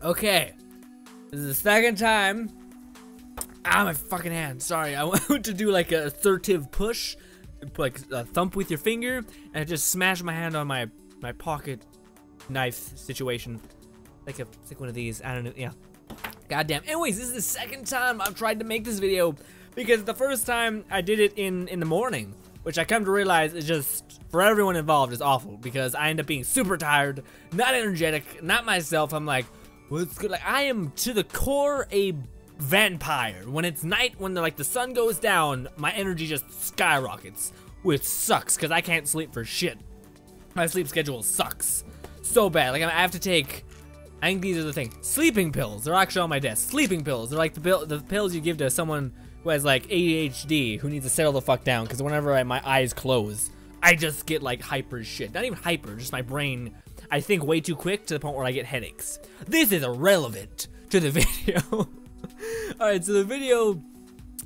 Okay. This is the second time. My fucking hand. Sorry, I went to do like a assertive push, like a thump with your finger, and I just smashed my hand on my pocket knife situation. Like one of these. I don't know. Yeah. Goddamn. Anyways, this is the second time I've tried to make this video because the first time I did it in the morning, which I come to realize is just, for everyone involved, is awful because I end up being super tired, not energetic, not myself. I'm like, what's good? Like, I am to the core a vampire. When it's night, when the sun goes down, my energy just skyrockets, which sucks because I can't sleep for shit. My sleep schedule sucks so bad. Like, I have to take, I think these are the things, sleeping pills. They're actually on my desk. Sleeping pills. They're like the pills you give to someone who has like ADHD, who needs to settle the fuck down, because whenever my eyes close, I just get like hyper as shit. Not even hyper, just my brain, I think way too quick to the point where I get headaches. This is irrelevant to the video. Alright, so the video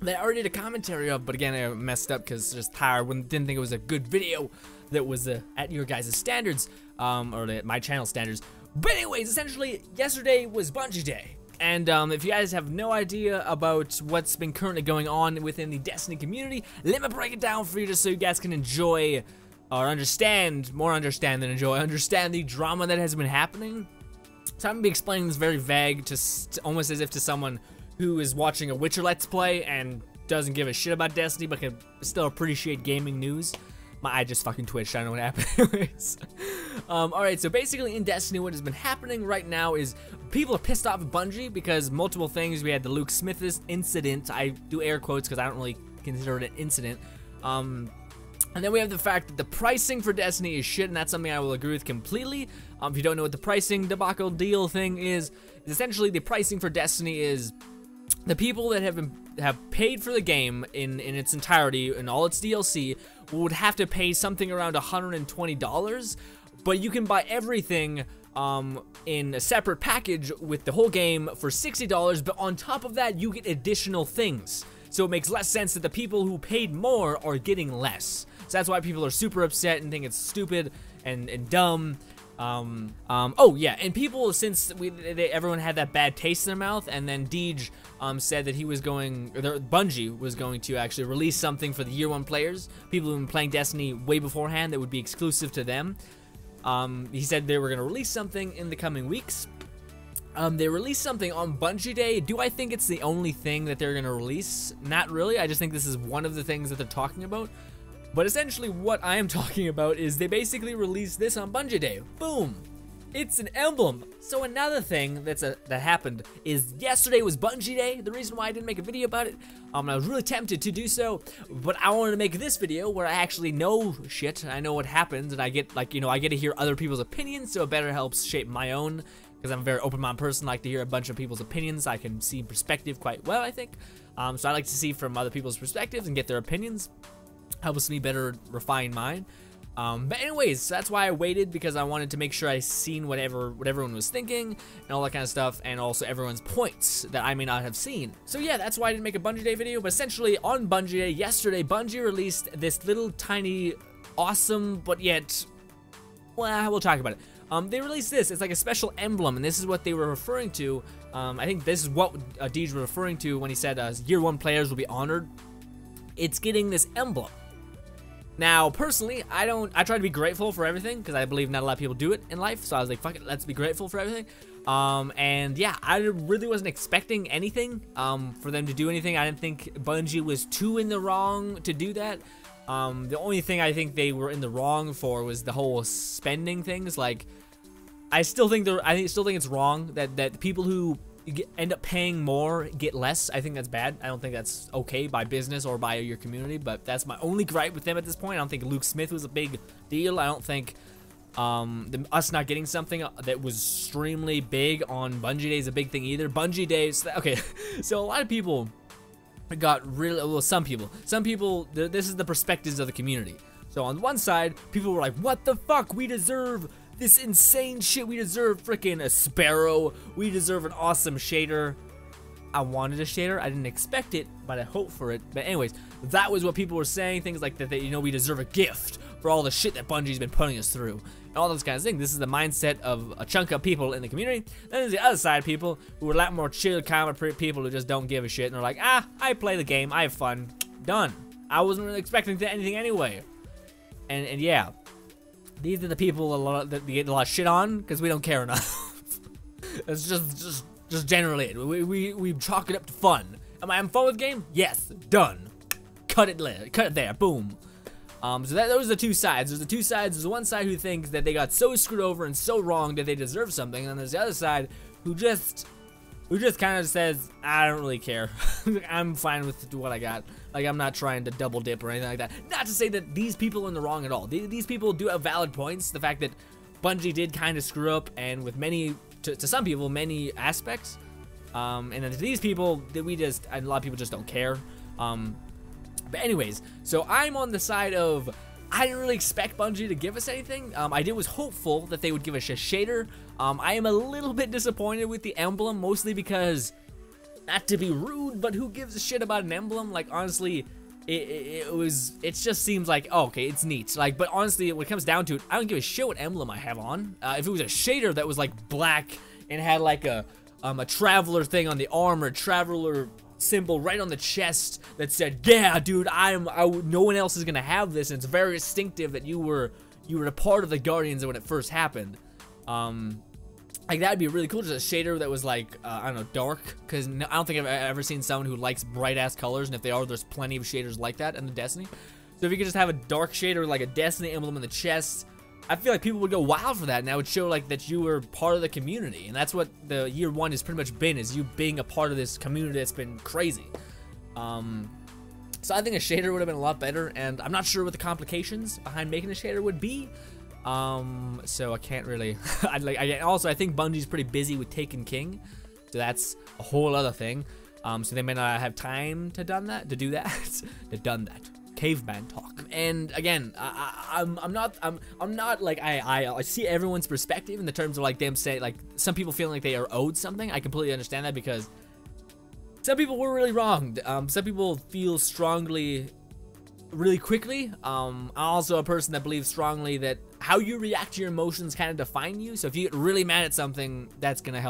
that I already did a commentary of, but again, I messed up because just tired, didn't think it was a good video that was at your guys' standards, or at my channel standards. But anyways, essentially, yesterday was Bungie Day. And if you guys have no idea about what's been currently going on within the Destiny community, let me break it down for you just so you guys can enjoy, or understand, more understand than enjoy, understand the drama that has been happening. So I'm going to be explaining this very vague, almost as if to someone who is watching a Witcher Let's Play and doesn't give a shit about Destiny, but can still appreciate gaming news. My eye just fucking twitched, I don't know what happened. Anyways. Alright, so basically in Destiny, what has been happening right now is people are pissed off at Bungie because multiple things. We had the Luke Smith incident. I do air quotes because I don't really consider it an incident. And then we have the fact that the pricing for Destiny is shit, and that's something I will agree with completely. If you don't know what the pricing debacle deal thing is essentially the pricing for Destiny is the people that have paid for the game in its entirety and all its DLC would have to pay something around $120, but you can buy everything in a separate package with the whole game for $60, but on top of that you get additional things. So it makes less sense that the people who paid more are getting less. So that's why people are super upset and think it's stupid and dumb. Oh yeah, and people, since everyone had that bad taste in their mouth, and then Deej said that he was Bungie was going to actually release something for the Year 1 players, people who've been playing Destiny way beforehand that would be exclusive to them. He said they were going to release something in the coming weeks. They released something on Bungie Day. Do I think it's the only thing that they're going to release? Not really. I just think this is one of the things that they're talking about. But essentially what I am talking about is they basically released this on Bungie Day. Boom! It's an emblem. So another thing that happened is yesterday was Bungie Day. The reason why I didn't make a video about it, I was really tempted to do so, but I wanted to make this video where I actually know shit. I know what happens, and I get I get to hear other people's opinions, so it better helps shape my own. Because I'm a very open-minded person, I like to hear a bunch of people's opinions. I can see perspective quite well, I think. So I like to see from other people's perspectives and get their opinions. Helps me better refine mine. But anyways, so that's why I waited, because I wanted to make sure I seen what everyone was thinking and all that kind of stuff, and also everyone's points that I may not have seen. So yeah, that's why I didn't make a Bungie Day video. But essentially on Bungie Day yesterday, Bungie released this little tiny awesome, but yet, well, we'll talk about it. They released this. It's like a special emblem, and this is what they were referring to. I think this is what Deej was referring to when he said Year 1 players will be honored. It's getting this emblem. Now, personally, I try to be grateful for everything, because I believe not a lot of people do it in life, so I was like, fuck it, let's be grateful for everything. And yeah, I really wasn't expecting anything, for them to do anything. I didn't think Bungie was too in the wrong to do that. The only thing I think they were in the wrong for was the whole spending things. Like, I still think it's wrong that people who end up paying more get less. I think that's bad. I don't think that's okay by business or by your community, but that's my only gripe with them at this point. I don't think Luke Smith was a big deal. I don't think us not getting something that was extremely big on Bungie Day is a big thing either. Bungie Day, okay, so a lot of people got really, well, some people, this is the perspectives of the community. So on one side, people were like, what the fuck, we deserve this insane shit, we deserve freaking a sparrow, we deserve an awesome shader. I wanted a shader, I didn't expect it, but I hoped for it. But anyways, that was what people were saying, things like that, you know, we deserve a gift for all the shit that Bungie's been putting us through. and all those kinds of things. This is the mindset of a chunk of people in the community. Then there's the other side of people who are a lot more chill, calm people who just don't give a shit, and they're like, ah, I play the game, I have fun, done. I wasn't really expecting anything anyway. And yeah, these are the people that get a lot of shit on because we don't care enough. That's just generally it. We chalk it up to fun. Am I having fun with the game? Yes, done. Cut it there, boom. So those are the two sides. There's the two sides. There's one side who thinks that they got so screwed over and so wrong that they deserve something, and then there's the other side who just kind of says, I don't really care. I'm fine with what I got. Like, I'm not trying to double dip or anything like that. Not to say that these people are in the wrong at all. These people do have valid points. The fact that Bungie did kind of screw up, and with many, to some people, many aspects. And then to these people, that a lot of people just don't care. But anyways, so I'm on the side of, I didn't really expect Bungie to give us anything. I was hopeful that they would give us a shader. I am a little bit disappointed with the emblem, mostly because, not to be rude, but who gives a shit about an emblem? Like, honestly, it just seems like, oh, okay, it's neat. Like, but honestly, when it comes down to it, I don't give a shit what emblem I have on. If it was a shader that was like black and had like a traveler thing on the arm, or a traveler symbol right on the chest that said, yeah, dude, no one else is gonna have this, and it's very distinctive that you were a part of the Guardians when it first happened. Like, that'd be really cool. Just a shader that was like, I don't know, dark, because I don't think I've ever seen someone who likes bright ass colors, and if they are, there's plenty of shaders like that in the Destiny. So if you could just have a dark shader with like a Destiny emblem in the chest, I feel like people would go wild for that, and that would show like that you were part of the community, and that's what the year one has pretty much been, is you being a part of this community that's been crazy. So I think a shader would have been a lot better, and I'm not sure what the complications behind making a shader would be. So I can't really. Also, I think Bungie's pretty busy with Taken King, so that's a whole other thing. So they may not have time to do that. They've done that. Caveman talk. And again, I'm not like, I see everyone's perspective in the terms of like them saying, like, some people feeling like they are owed something. I completely understand that, because some people were really wronged. Some people feel strongly really quickly. I'm also a person that believes strongly that how you react to your emotions kind of define you. So if you get really mad at something, that's gonna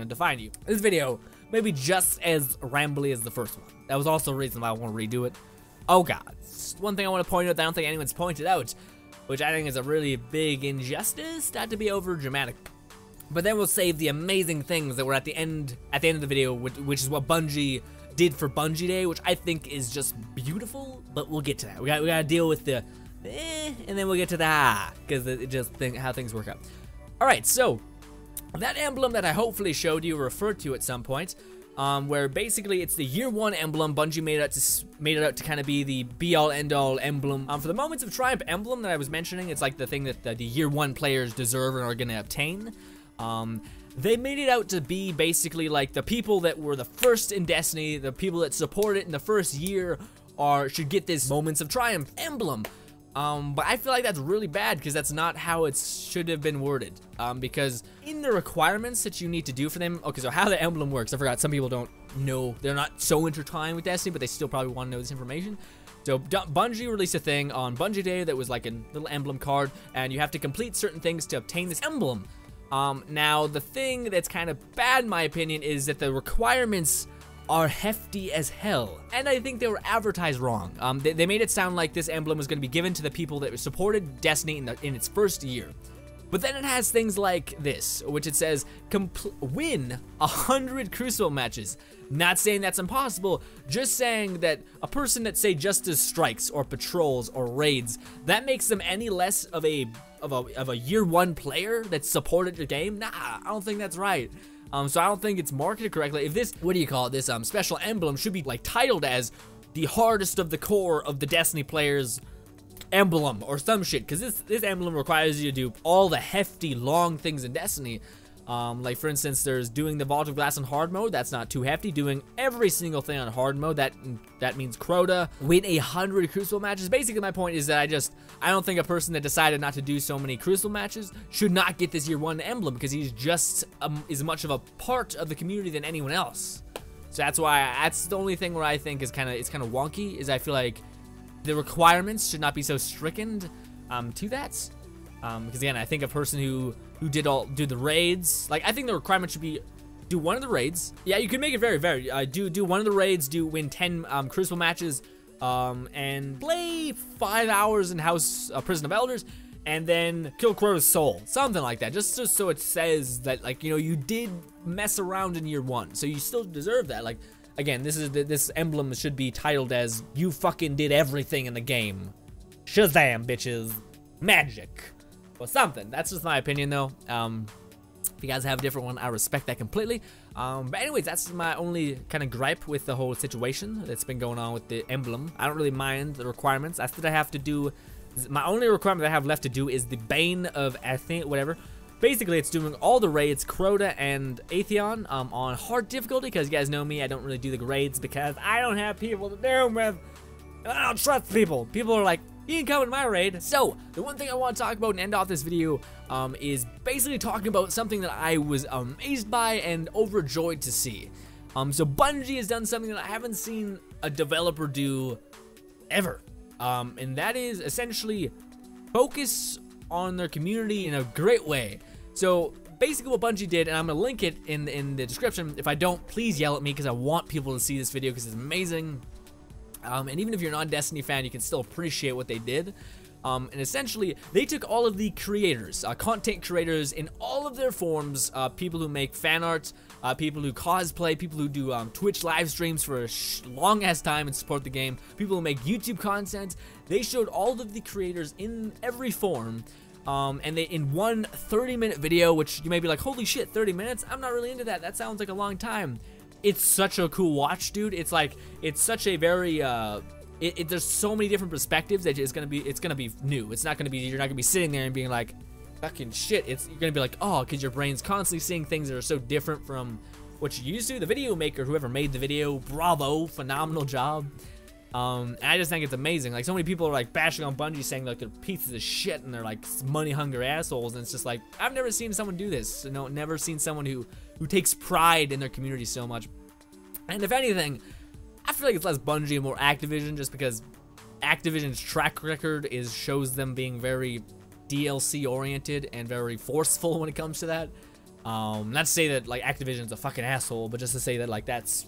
define you. This video may be just as rambly as the first one. That was also the reason why I want to redo it. Oh god, one thing I want to point out that I don't think anyone's pointed out, which I think is a really big injustice, not to be over dramatic, but then we'll save the amazing things that were at the end of the video, which is what Bungie did for Bungie Day, which I think is just beautiful. But we'll get to that. We gotta deal with the and then we'll get to the because it just how things work out. All right, so that emblem that I hopefully showed you, referred to at some point, where basically it's the year one emblem. Bungie made it out to kind of be the be-all end-all emblem. For the Moments of Triumph emblem that I was mentioning, it's like the thing that the year one players deserve and are gonna obtain. They made it out to be basically like the people that were the first in Destiny, the people that support it in the first year, should get this Moments of Triumph emblem. But I feel like that's really bad, because that's not how it should have been worded. Because in the requirements that you need to do for them, okay, so how the emblem works, I forgot, some people don't know, they're not so intertwined with Destiny, but they still probably want to know this information. So Bungie released a thing on Bungie Day that was like a little emblem card, and you have to complete certain things to obtain this emblem. Now, the thing that's kind of bad in my opinion is that the requirements are hefty as hell, and I think they were advertised wrong. They made it sound like this emblem was going to be given to the people that supported Destiny in its first year. But then it has things like this, which it says, win 100 Crucible matches. Not saying that's impossible, just saying that a person that, say, just does strikes or patrols or raids, that makes them any less of a year one player that supported the game? Nah, I don't think that's right. So I don't think it's marketed correctly. If this, what do you call it, this special emblem should be like titled as the hardest of the core of the Destiny players emblem or some shit, because this emblem requires you to do all the hefty long things in Destiny. Like for instance, there's doing the Vault of Glass on hard mode. That's not too hefty. Doing every single thing on hard mode, that means Crota. Win 100 Crucible matches. Basically, my point is that I don't think a person that decided not to do so many Crucible matches should not get this year one emblem, because he's just as much of a part of the community than anyone else. So that's the only thing where I think is kind of wonky, is I feel like the requirements should not be so stricken to that. Because again, I think a person who do the raids, like I think the requirement should be do one of the raids. Yeah, you can make it very do one of the raids, win 10 Crucible matches, and play 5 hours in House Prison of Elders, and then kill Crota's soul, something like that. Just so it says that, like, you know, you did mess around in year 1, so you still deserve that. Like, again, this emblem should be titled as "You fucking did everything in the game." Shazam, bitches, magic, or something. That's just my opinion, though. If you guys have a different one, I respect that completely. But anyways, that's my only kind of gripe with the whole situation that's been going on with the emblem. I don't really mind the requirements. That's what I have to do. My only requirement that I have left to do is the Bane of, I think, whatever. Basically, it's doing all the raids, Crota and Atheon, on hard difficulty, because you guys know me, I don't really do the raids because I don't have people to do them with. I don't trust people. People are like, you can come in my raid. So, the one thing I want to talk about and end off this video is basically talking about something that I was amazed by and overjoyed to see. So Bungie has done something that I haven't seen a developer do ever. And that is essentially focus on their community in a great way. So basically what Bungie did, and I'm gonna link it in the description. If I don't, please yell at me because I want people to see this video because it's amazing. And even if you're not a Destiny fan, you can still appreciate what they did. And essentially, they took all of the creators, content creators in all of their forms, people who make fan art, people who cosplay, people who do Twitch live streams for a long ass time and support the game, people who make YouTube content. They showed all of the creators in every form. And they in one 30-minute video, which you may be like, holy shit, 30 minutes? I'm not really into that. That sounds like a long time. It's such a cool watch, dude. It's like, it's such a very, there's so many different perspectives that it's gonna be new. It's not gonna be, you're not gonna be sitting there and being like, fucking shit. You're gonna be like, oh, because your brain's constantly seeing things that are so different from what you used to. The video maker, whoever made the video, bravo, phenomenal job. And I just think it's amazing. Like, so many people are like bashing on Bungie, saying like they're pieces of shit and they're like money hungry assholes, and it's just like, I've never seen someone do this. You know, never seen someone who takes pride in their community so much. And if anything, I feel like it's less Bungie and more Activision, just because Activision's track record shows them being very DLC oriented and very forceful when it comes to that. Not to say that like Activision's a fucking asshole, but just to say that like that's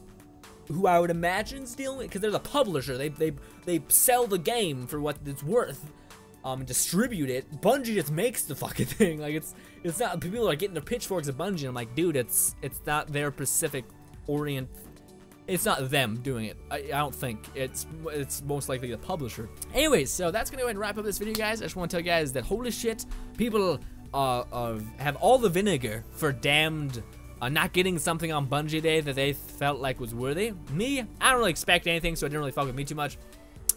who I would imagine is dealing with, because they're the publisher. They sell the game for what it's worth, and distribute it. Bungie just makes the fucking thing. Like it's not, people are like getting their pitchforks at Bungie. And I'm like, dude, it's not their Pacific Orient. It's not them doing it. I don't think. It's most likely the publisher. Anyways, so that's gonna go ahead and wrap up this video, guys. I just want to tell you guys that holy shit, people have all the vinegar for damned not getting something on Bungie Day that they felt like was worthy. Me, I don't really expect anything, so it didn't really fuck with me too much.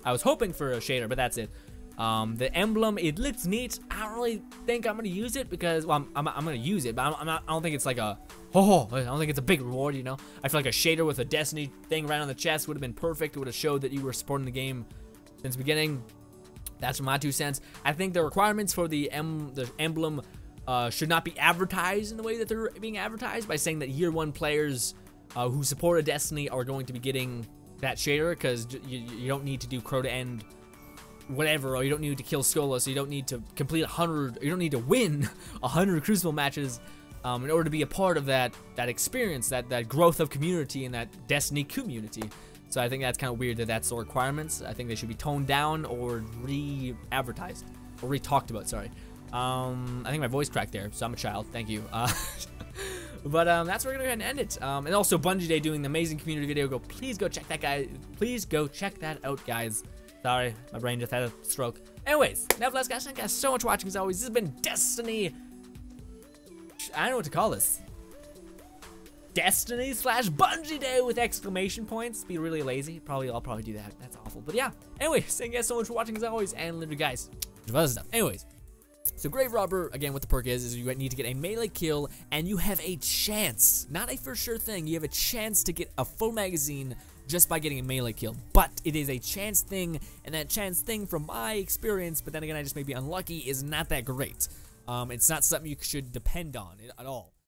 I was hoping for a shader, but that's it. The emblem, it looks neat. I don't really think I'm gonna use it because, well, I'm gonna use it, but I don't think it's like a, I don't think it's a big reward, you know? I feel like a shader with a Destiny thing right on the chest would have been perfect. It would have showed that you were supporting the game since the beginning. That's my 2 cents. I think the requirements for the emblem should not be advertised in the way that they're being advertised, by saying that year 1 players who supported Destiny are going to be getting that shader, because you don't need to do Crota End whatever, or you don't need to kill Skola, so you don't need to complete 100, you don't need to win 100 Crucible matches in order to be a part of that experience, that growth of community and that Destiny community. So I think that's kind of weird that that's the requirements. I think they should be toned down or re-advertised, or re-talked about, sorry. I think my voice cracked there, so I'm a child, thank you. But that's where we're gonna go ahead and end it. And also Bungie Day doing the amazing community video. Please go check that, guy. Please go check that out, guys. Sorry, my brain just had a stroke. Anyways, nevertheless, guys, thank you guys so much for watching as always. This has been Destiny. I don't know what to call this. Destiny / Bungie Day with exclamation points. Be really lazy. I'll probably do that. That's awful. But yeah. Anyways, thank you guys so much for watching as always, and literally, guys, other stuff. Anyways. So Grave Robber, again, what the perk is you need to get a melee kill, and you have a chance, not a for sure thing, you have a chance to get a full magazine just by getting a melee kill. But it is a chance thing, and that chance thing, from my experience, but then again, I just may be unlucky, is not that great. It's not something you should depend on at all.